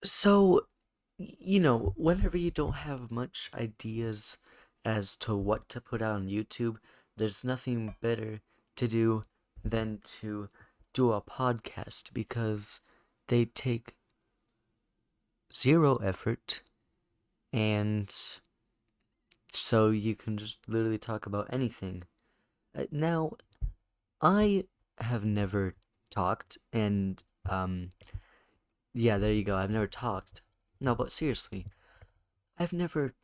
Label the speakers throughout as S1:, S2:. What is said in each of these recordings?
S1: So, whenever you don't have much ideas as to what to put out on YouTube, there's nothing better to do than to do a podcast because they take zero effort, and so you can just literally talk about anything. Now, I have never talked, and yeah, there you go. I've never talked. No, but seriously, I've never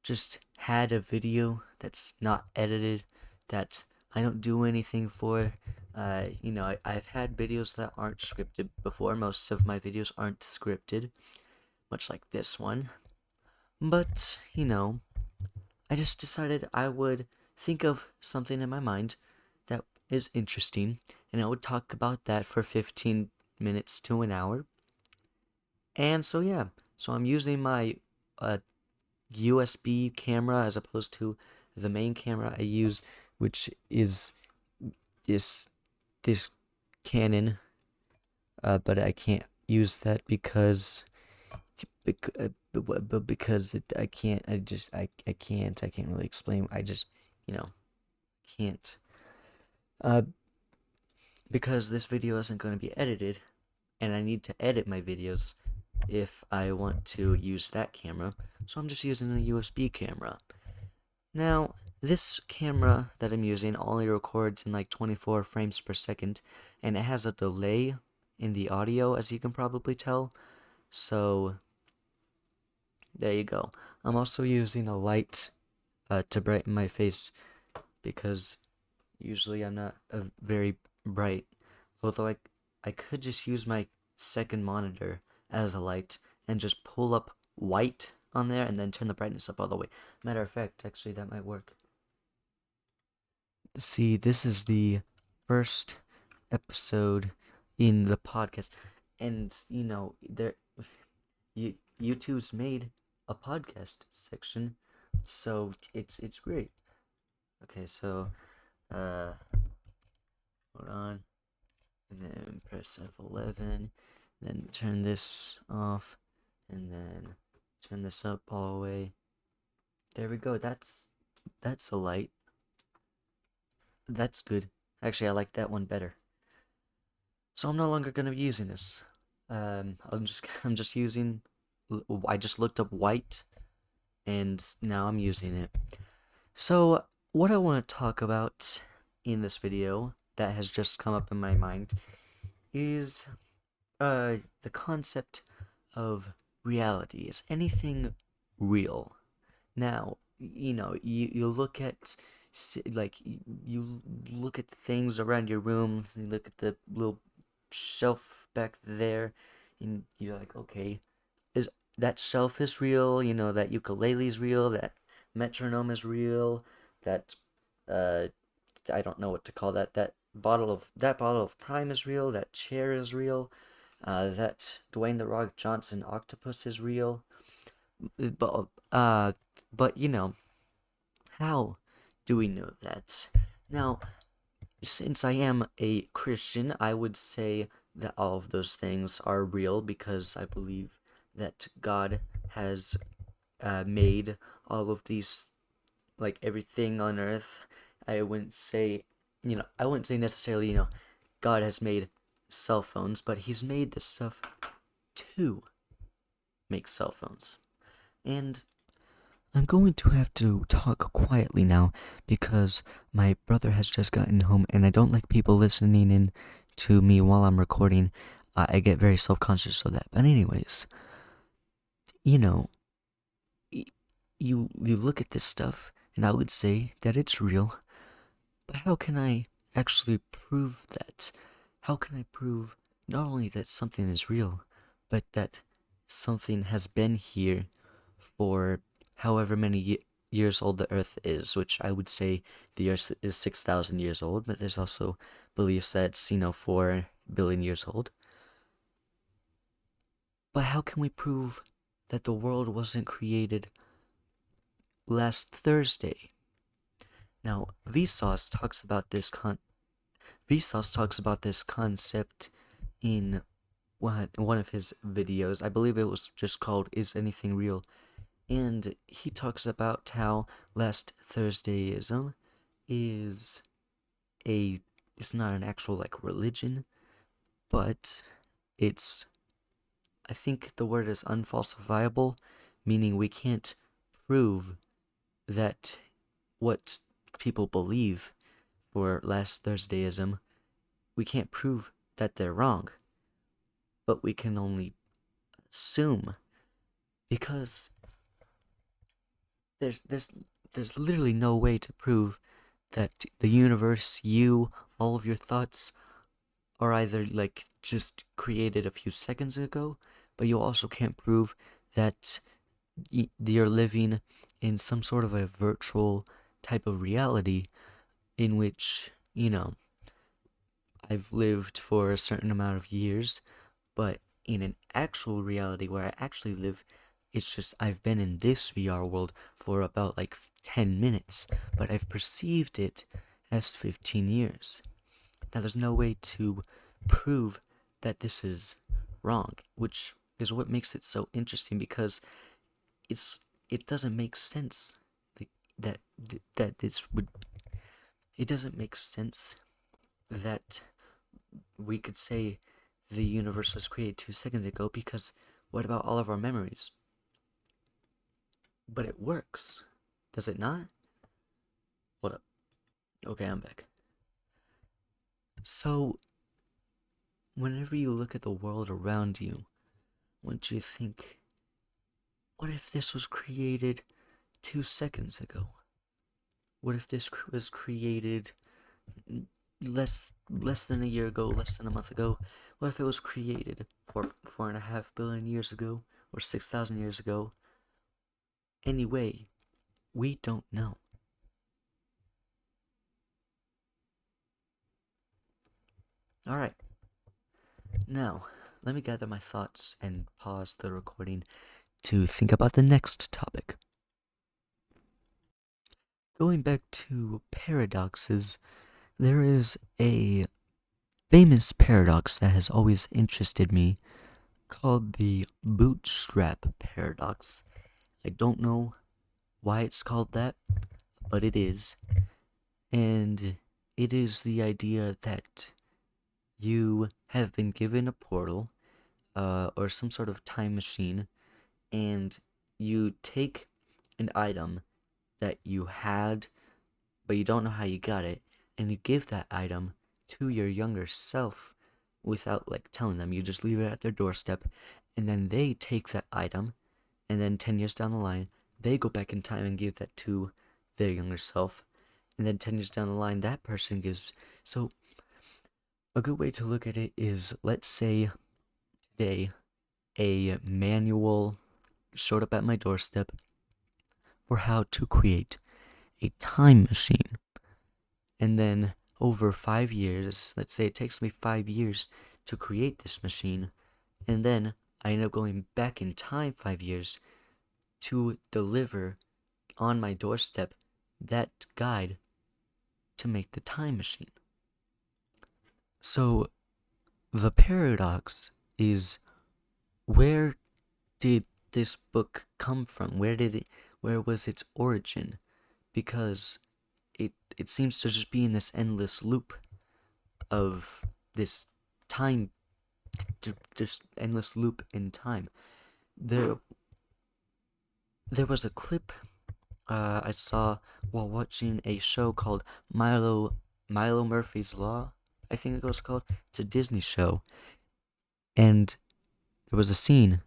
S1: just had a video that's not edited, that I don't do anything for. I've had videos that aren't scripted before. Most of my videos aren't scripted, much like this one. But, I just decided I would think of something in my mind that is interesting, and I would talk about that for 15 minutes to an hour. And so, yeah, so I'm using my USB camera as opposed to the main camera I use, which is this Canon, but I can't use that because I can't. I can't really explain. I just you know can't. Uh, because this video isn't going to be edited, and I need to edit my videos if I want to use that camera. So I'm just using a USB camera. Now, this camera that I'm using only records in like 24 frames per second, and it has a delay in the audio, as you can probably tell. So, there you go. I'm also using a light to brighten my face because usually I'm not very bright. Although I could just use my second monitor as a light and just pull up white on there and then turn the brightness up all the way. Matter of fact, actually, that might work. See, this is the first episode in the podcast, and YouTube's made a podcast section, so it's great. Okay, so uh, hold on, and then press F11, then turn this off, and then turn this up all the way. There we go. That's a light. That's good. Actually, I like that one better. So I'm no longer gonna be using this. I'm just using. I just looked up white, and now I'm using it. So what I want to talk about in this video that has just come up in my mind is the concept of reality. Is anything real? Now, you look at like you look at the things around your room, you look at the little shelf back there, and you're like, okay, is that shelf is real? That ukulele is real, that metronome is real, that uh I don't know what to call that. That bottle of Prime is real, that chair is real, that Dwayne the Rock Johnson octopus is real. But how do we know that? Now, since I am a Christian, I would say that all of those things are real because I believe that God has made all of these, like everything on earth. I wouldn't say necessarily, God has made cell phones, but He's made the stuff to make cell phones. And I'm going to have to talk quietly now because my brother has just gotten home and I don't like people listening in to me while I'm recording. I get very self-conscious of that. But anyways, you know, you look at this stuff and I would say that it's real, but how can I actually prove that? How can I prove not only that something is real, but that something has been here for however many years old the Earth is, which I would say the Earth is 6,000 years old, but there's also beliefs that it's, 4 billion years old. But how can we prove that the world wasn't created last Thursday? Now, Vsauce talks about this concept in one of his videos. I believe it was just called "Is Anything Real?" And he talks about how last Thursdayism is a it's not an actual like religion, but it's I think the word is unfalsifiable, meaning we can't prove that what people believe for last Thursdayism, we can't prove that they're wrong, but we can only assume because there's there's there's literally no way to prove that the universe, you, all of your thoughts are either like just created a few seconds ago, but you also can't prove that you're living in some sort of a virtual type of reality in which, I've lived for a certain amount of years, but in an actual reality where I actually live, it's just I've been in this VR world for about like 10 minutes, but I've perceived it as 15 years. Now, there's no way to prove that this is wrong, which is what makes it so interesting because it doesn't make sense like, that this would it doesn't make sense that we could say the universe was created 2 seconds ago because what about all of our memories? But it works, does it not? What up? Okay, I'm back. So, whenever you look at the world around you, what do you think? What if this was created 2 seconds ago? What if this was created less than a year ago, less than a month ago? What if it was created 4.5 billion years ago, or 6,000 years ago? Anyway, we don't know. Alright, now, let me gather my thoughts and pause the recording to think about the next topic. Going back to paradoxes, there is a famous paradox that has always interested me called the bootstrap paradox. I don't know why it's called that, but it is. And it is the idea that you have been given a portal or some sort of time machine, and you take an item that you had, but you don't know how you got it, and you give that item to your younger self without like telling them. You just leave it at their doorstep, and then they take that item, and then 10 years down the line, they go back in time and give that to their younger self, and then 10 years down the line, that person gives. So, a good way to look at it is, let's say today a manual showed up at my doorstep for how to create a time machine. And then over 5 years, let's say it takes me 5 years to create this machine, and then I end up going back in time 5 years to deliver on my doorstep that guide to make the time machine. So the paradox is, where did this book come from? Where was its origin? Because it seems to just be in this endless loop of this time, just endless loop in time. There was a clip I saw while watching a show called Milo Murphy's Law, I think it was called. It's a Disney show, and there was a scene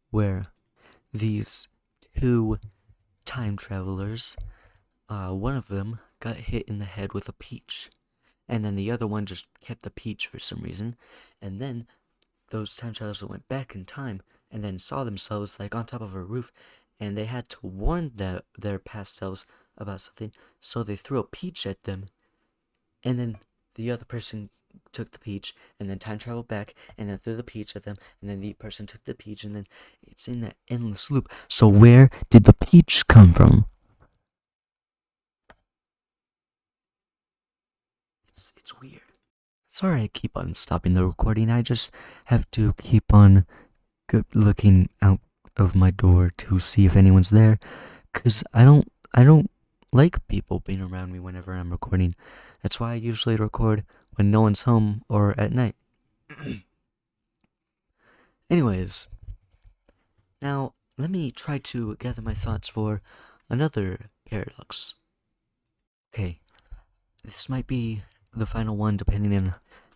S1: where these two time travelers, one of them got hit in the head with a peach, and then the other one just kept the peach for some reason, and then those time travelers went back in time and then saw themselves like on top of a roof, and they had to warn their past selves about something, so they threw a peach at them, and then the other person took the peach, and then time traveled back, and then threw the peach at them, and then the person took the peach, and then it's in that endless loop. So where did the peach come from? It's weird. Sorry I keep on stopping the recording. I just have to keep on looking out of my door to see if anyone's there, cause I don't like people being around me whenever I'm recording. That's why I usually record when no one's home or at night. Anyways, now let me try to gather my thoughts for another paradox. Okay, this might be the final one depending on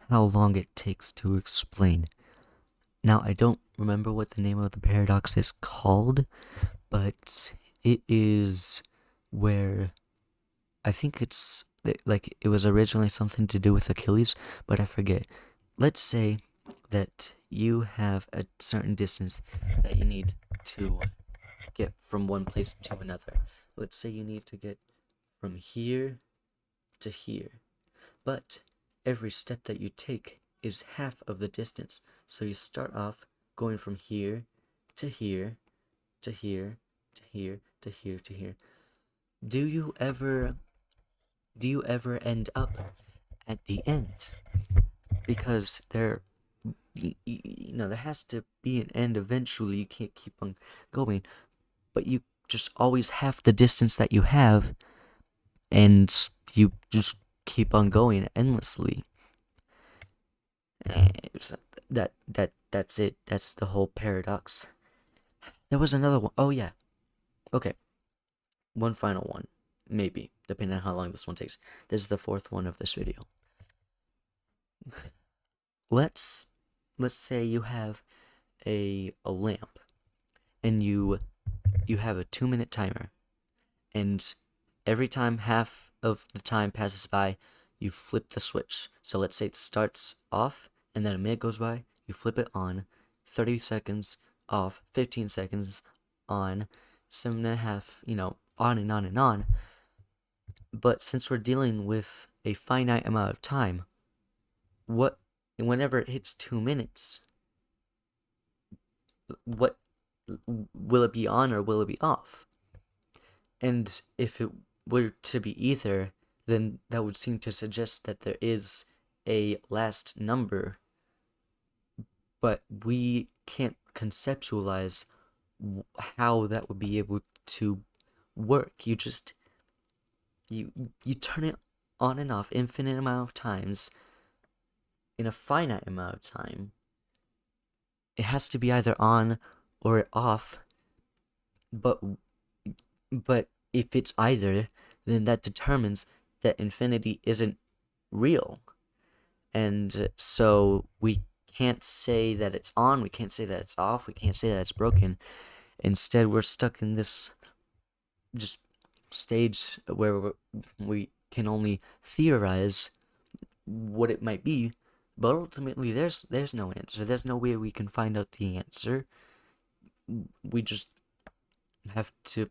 S1: how long it takes to explain. Now, I don't remember what the name of the paradox is called, but it is where I think it's like it was originally something to do with Achilles, but I forget. Let's say that you have a certain distance that you need to get from one place to another. Let's say you need to get from here to here, but every step that you take is half of the distance. So you start off going from here to here to here to here to here to here. Do you ever end up at the end? Because there has to be an end eventually. You can't keep on going, but you just always have the distance that you have, and you just keep on going endlessly. That's it. That's the whole paradox. There was another one. Oh yeah. Okay. One final one. Maybe, depending on how long this one takes. This is the fourth one of this video. Let's say you have a lamp, and you have a 2-minute timer, and every time half of the time passes by, you flip the switch. So let's say it starts off, and then a minute goes by, you flip it on, 30 seconds off, 15 seconds on, 7.5, on and on and on. But since we're dealing with a finite amount of time, whenever it hits 2 minutes, what will it be on or will it be off? And if it were to be either, then that would seem to suggest that there is a last number, but we can't conceptualize how that would be able to work. You just you turn it on and off infinite amount of times in a finite amount of time. It has to be either on or off, but if it's either, then that determines that infinity isn't real. And so we can't say that it's on, we can't say that it's off, we can't say that it's broken. Instead, we're stuck in this just stage where we can only theorize what it might be, but ultimately there's no answer. There's no way we can find out the answer. We just have to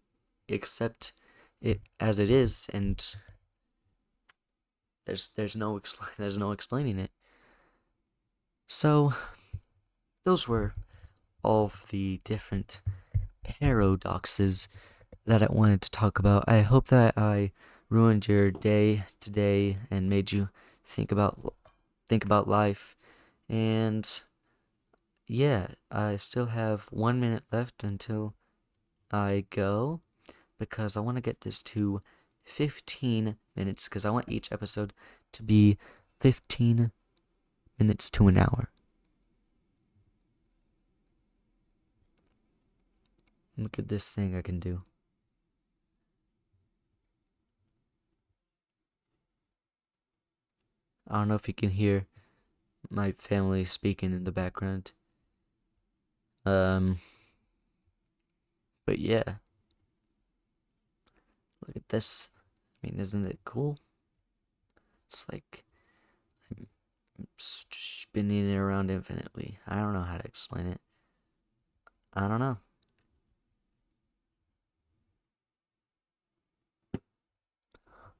S1: accept it as it is, and there's no explaining it. So those were all of the different paradoxes that I wanted to talk about. I hope that I ruined your day today and made you think about life. And yeah, I still have 1 minute left until I go, because I want to get this to 15 minutes, because I want each episode to be 15 minutes to an hour. Look at this thing I can do. I don't know if you can hear my family speaking in the background. But yeah. Look at this. I mean, isn't it cool? It's like I'm spinning it around infinitely. I don't know how to explain it. I don't know.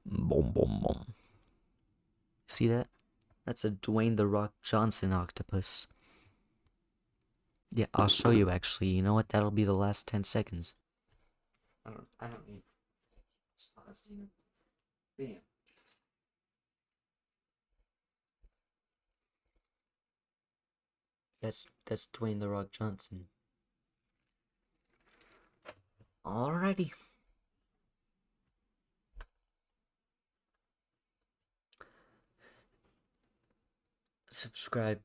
S1: Boom, boom, boom. See that? That's a Dwayne The Rock Johnson octopus. Yeah, I'll show you actually. You know what? That'll be the last 10 seconds. I don't need spots, Bam. That's Dwayne the Rock Johnson. Alrighty. Subscribe